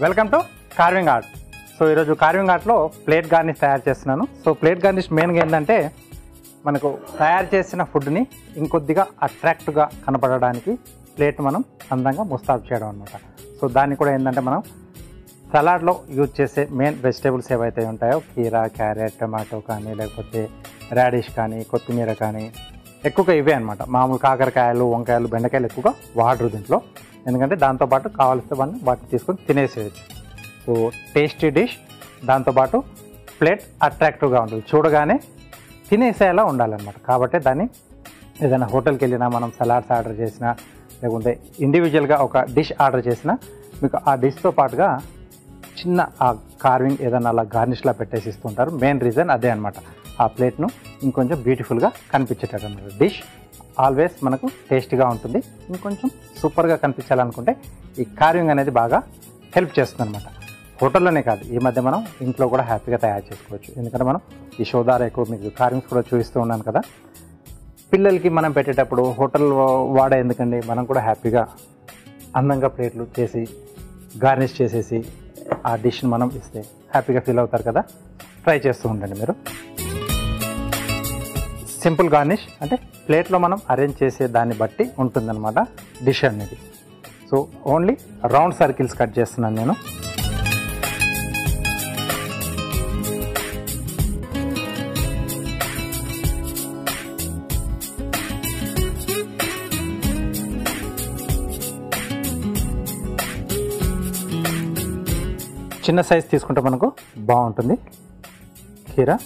Welcome to carving art. So ఈరోజు carving ఆర్ట్లో plate garnish తయారు చేస్తున్నాను. సో ప్లేట్ గార్నిష్ మెయిన్గా ఏంటంటే మనకు తయారు చేసిన ఫుడ్ని ఇంకొద్దిగా అట్రాక్టివ్గా కనపడడానికి ప్లేట్ మనం అందంగా ముస్తాబు చేయడం అనమాట. సో దాన్ని కూడా ఏంటంటే మనం సలాడ్లో యూజ్ చేసే మెయిన్ వెజిటేబుల్స్ ఏవైతే ఉంటాయో కీరా, క్యారెట్, టమాటో కానీ లేకపోతే రాడిష్ కానీ కొత్తిమీర కానీ ఎక్కువగా ఇవే అనమాట. మామూలు కాకరకాయలు, వంకాయలు, బెండకాయలు ఎక్కువగా వాడరు దీంట్లో. ఎందుకంటే దాంతోపాటు కావాల్సిన వాటిని తీసుకొని తినేసేయచ్చు. సో టేస్టీ డిష్, దాంతోపాటు ప్లేట్ అట్రాక్టివ్గా ఉంటుంది, చూడగానే తినేసేలా ఉండాలన్నమాట. కాబట్టి దాన్ని ఏదైనా హోటల్కి వెళ్ళినా మనం సలాడ్స్ ఆర్డర్ చేసినా లేకుంటే ఇండివిజువల్గా ఒక డిష్ ఆర్డర్ చేసినా మీకు ఆ డిష్తో పాటుగా చిన్న ఆ కార్వింగ్ ఏదైనా అలా గార్నిష్లా పెట్టేసి ఇస్తుంటారు. మెయిన్ రీజన్ అదే అనమాట, ఆ ప్లేట్ను ఇంకొంచెం బ్యూటిఫుల్గా కనిపించేటట్టు అనమాట. డిష్ ఆల్వేస్ మనకు టేస్టీగా ఉంటుంది. ఇంకొంచెం సూపర్గా కనిపించాలనుకుంటే ఈ కార్వింగ్ అనేది బాగా హెల్ప్ చేస్తుంది అనమాట. హోటల్లోనే కాదు, ఈ మధ్య మనం ఇంట్లో కూడా హ్యాపీగా తయారు చేసుకోవచ్చు. ఎందుకంటే మనం ఈ షో ద్వారా ఎక్కువ మీకు కార్వింగ్స్ కూడా చూపిస్తూ ఉన్నాను కదా. పిల్లలకి మనం పెట్టేటప్పుడు హోటల్ వాడే ఎందుకండి, మనం కూడా హ్యాపీగా అందంగా ప్లేట్లు చేసి గార్నిష్ చేసేసి ఆ డిష్ని మనం ఇస్తే హ్యాపీగా ఫీల్ అవుతారు కదా. ట్రై చేస్తూ ఉండండి మీరు. సింపుల్ గార్నిష్ అంటే ప్లేట్లో మనం అరేంజ్ చేసే దాన్ని బట్టి ఉంటుందన్నమాట డిష్ అనేది. So only round circles cut చేస్తున్నాను నేను. చిన్న సైజ్ తీసుకుంటే మనకు బాగుంటుంది. కీరా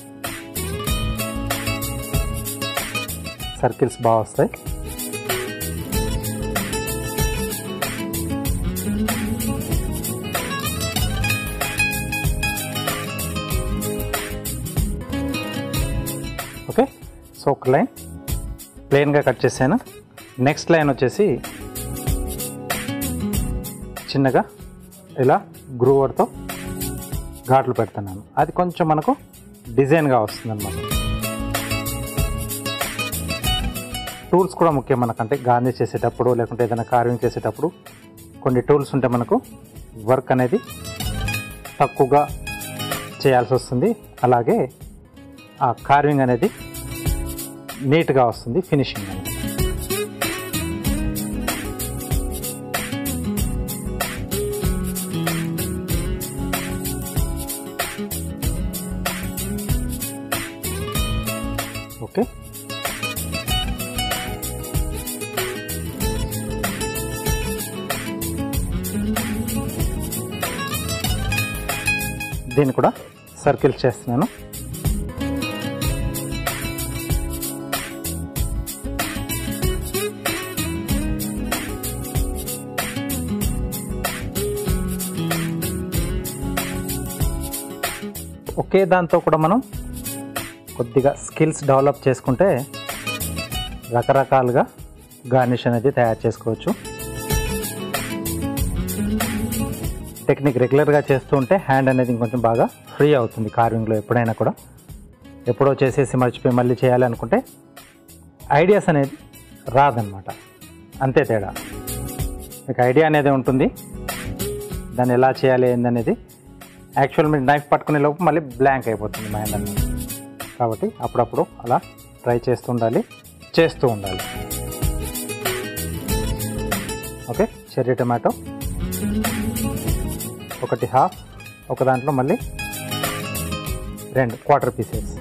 సర్కిల్స్ బాగా వస్తాయి. ఓకే, సో ఒక లైన్ ప్లెయిన్గా కట్ చేశాను. నెక్స్ట్ లైన్ వచ్చేసి చిన్నగా ఇలా గ్రూవర్తో ఘాట్లు పెడుతున్నాను. అది కొంచెం మనకు డిజైన్గా వస్తుంది అన్నమాట. టూల్స్ కూడా ముఖ్యం మనకంటే గార్నిష్ చేసేటప్పుడు లేకుంటే ఏదైనా కార్వింగ్ చేసేటప్పుడు కొన్ని టూల్స్ ఉంటే మనకు వర్క్ అనేది తక్కువగా చేయాల్సి వస్తుంది. అలాగే ఆ కార్వింగ్ అనేది నీట్గా వస్తుంది, ఫినిషింగ్ అనేది. ఓకే, దీన్ని కూడా సర్కిల్స్ చేస్తున్నాను. ఒకే దాంతో కూడా మనం కొద్దిగా స్కిల్స్ డెవలప్ చేసుకుంటే రకరకాలుగా గార్నిష్ అనేది తయారు చేసుకోవచ్చు. టెక్నిక్ రెగ్యులర్గా చేస్తూ ఉంటే హ్యాండ్ అనేది ఇంకొంచెం బాగా ఫ్రీ అవుతుంది కార్వింగ్లో. ఎప్పుడైనా కూడా ఎప్పుడో చేసేసి మర్చిపోయి మళ్ళీ చేయాలి అనుకుంటే ఐడియాస్ అనేది రాదనమాట. అంతే తేడా. మీకు ఐడియా అనేది ఉంటుంది, దాన్ని ఎలా చేయాలి ఏందనేది. యాక్చువల్ మీరు నైఫ్ పట్టుకునే లోపు మళ్ళీ బ్లాంక్ అయిపోతుంది మైండ్ అనేది. కాబట్టి అప్పుడప్పుడు అలా ట్రై చేస్తూ ఉండాలి. ఓకే, చెర్రీ టమాటో ఒకటి హాఫ్, ఒక దాంట్లో మళ్ళీ 2 క్వార్టర్ పీసెస్.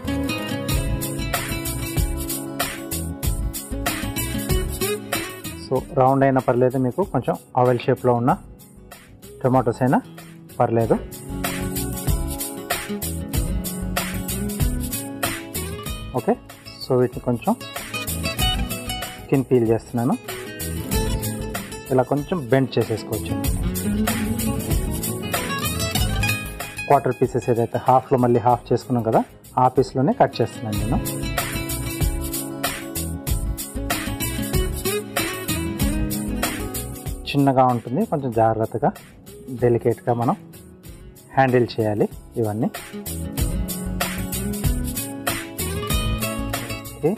సో రౌండ్ అయినా పర్లేదు, మీకు కొంచెం ఆవెల్ షేప్లో ఉన్న టమాటోస్ అయినా పర్లేదు. ఓకే, సో వీటిని కొంచెం స్కిన్ పీల్ చేస్తున్నాను. ఇలా కొంచెం బెండ్ చేసేసుకోవచ్చు. క్వార్టర్ పీసెస్ ఏదైతే హాఫ్లో మళ్ళీ హాఫ్ చేసుకున్నాం కదా, ఆ పీస్లోనే కట్ చేస్తున్నాను నేను. చిన్నగా ఉంటుంది, కొంచెం జాగ్రత్తగా డెలికేట్గా మనం హ్యాండిల్ చేయాలి ఇవన్నీ. ఓకే,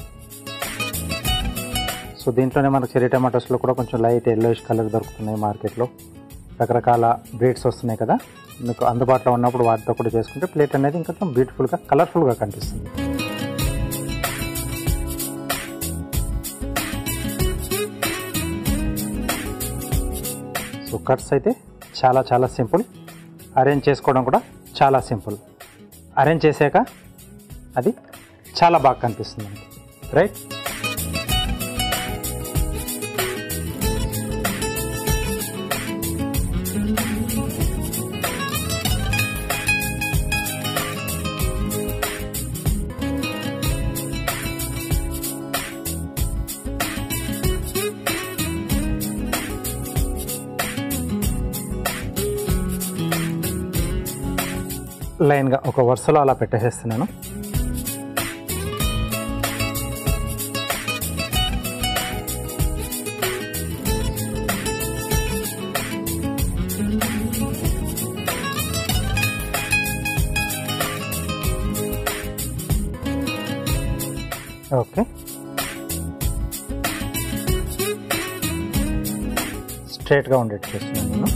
సో దీంట్లోనే మనకు చెర్రీ టమాటోస్లో కూడా కొంచెం లైట్ ఎల్లోయిష్ కలర్ దొరుకుతున్నాయి మార్కెట్లో. రకరకాల బ్రీడ్స్ వస్తున్నాయి కదా, మీకు అందుబాటులో ఉన్నప్పుడు వాటితో కూడా చేసుకుంటే ప్లేట్ అనేది ఇంకొంచెం బ్యూటిఫుల్గా కలర్ఫుల్గా కనిపిస్తుంది. సో కట్స్ అయితే చాలా చాలా సింపుల్, అరేంజ్ చేసుకోవడం కూడా చాలా సింపుల్. అరేంజ్ చేసాక అది చాలా బాగా కనిపిస్తుంది, రైట్? లైన్గా ఒక వరుసలో అలా పెట్టేసేస్తున్నాను. ఓకే, స్ట్రైట్గా ఉండేట్టు చేస్తున్నాను నేను.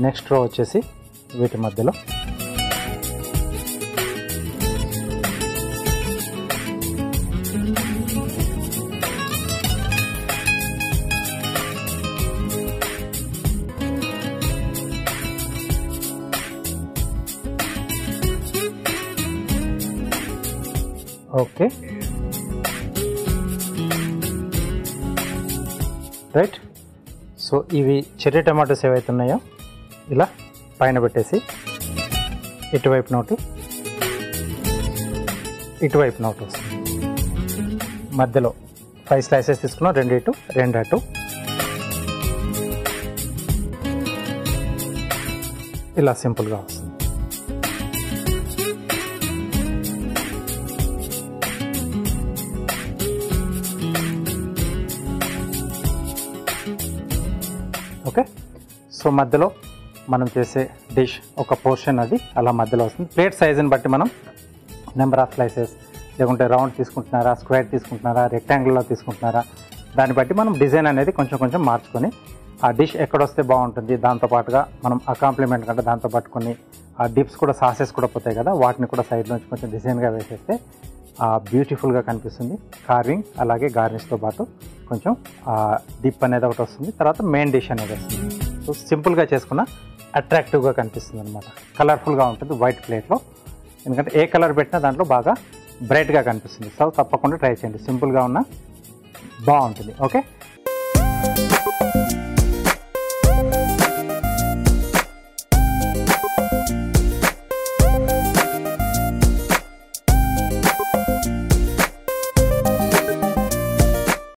నెక్స్ట్ రో వచ్చేసి వీటి మధ్యలో ఓకే, రైట్. సో ఇవి చెర్రీ టమాటోస్ ఏవైతే ఉన్నాయో ఇలా పైన పెట్టేసి ఇటువైపు నోటి ఇటువైపు నోటి వస్తుంది. మధ్యలో 5 స్లైసెస్ తీసుకున్నాం, 2 ఇటు 2 అటు. ఇలా సింపుల్గా వస్తుంది. ఓకే, సో మధ్యలో మనం చేసే డిష్ ఒక పోర్షన్ అది అలా మధ్యలో వస్తుంది. ప్లేట్ సైజుని బట్టి మనం నెంబర్ ఆఫ్ స్లైసెస్, లేకుంటే రౌండ్ తీసుకుంటున్నారా, స్క్వేర్ తీసుకుంటున్నారా, రెక్టాంగిల్లో తీసుకుంటున్నారా, దాన్ని బట్టి మనం డిజైన్ అనేది కొంచెం కొంచెం మార్చుకొని ఆ డిష్ ఎక్కడొస్తే బాగుంటుంది, దాంతోపాటుగా మనం ఆ కాంప్లిమెంట్ కంటే దాంతోపాటు కొన్ని ఆ డిప్స్ కూడా, సాసెస్ కూడా పోతాయి కదా, వాటిని కూడా సైడ్ నుంచి కొంచెం డిజైన్గా వేసేస్తే బ్యూటిఫుల్గా కనిపిస్తుంది. కార్వింగ్ అలాగే గార్నిష్తో పాటు కొంచెం డిప్ అనేది ఒకటి వస్తుంది, తర్వాత మెయిన్ డిష్ అనేది వస్తుంది. సో సింపుల్గా చేసుకున్న అట్రాక్టివ్గా కనిపిస్తుంది అనమాట, కలర్ఫుల్గా ఉంటుంది వైట్ ప్లేట్లో. ఎందుకంటే ఏ కలర్ పెట్టినా దాంట్లో బాగా బ్రైట్గా కనిపిస్తుంది. సో తప్పకుండా ట్రై చేయండి, సింపుల్గా ఉన్న బాగుంటుంది. ఓకే.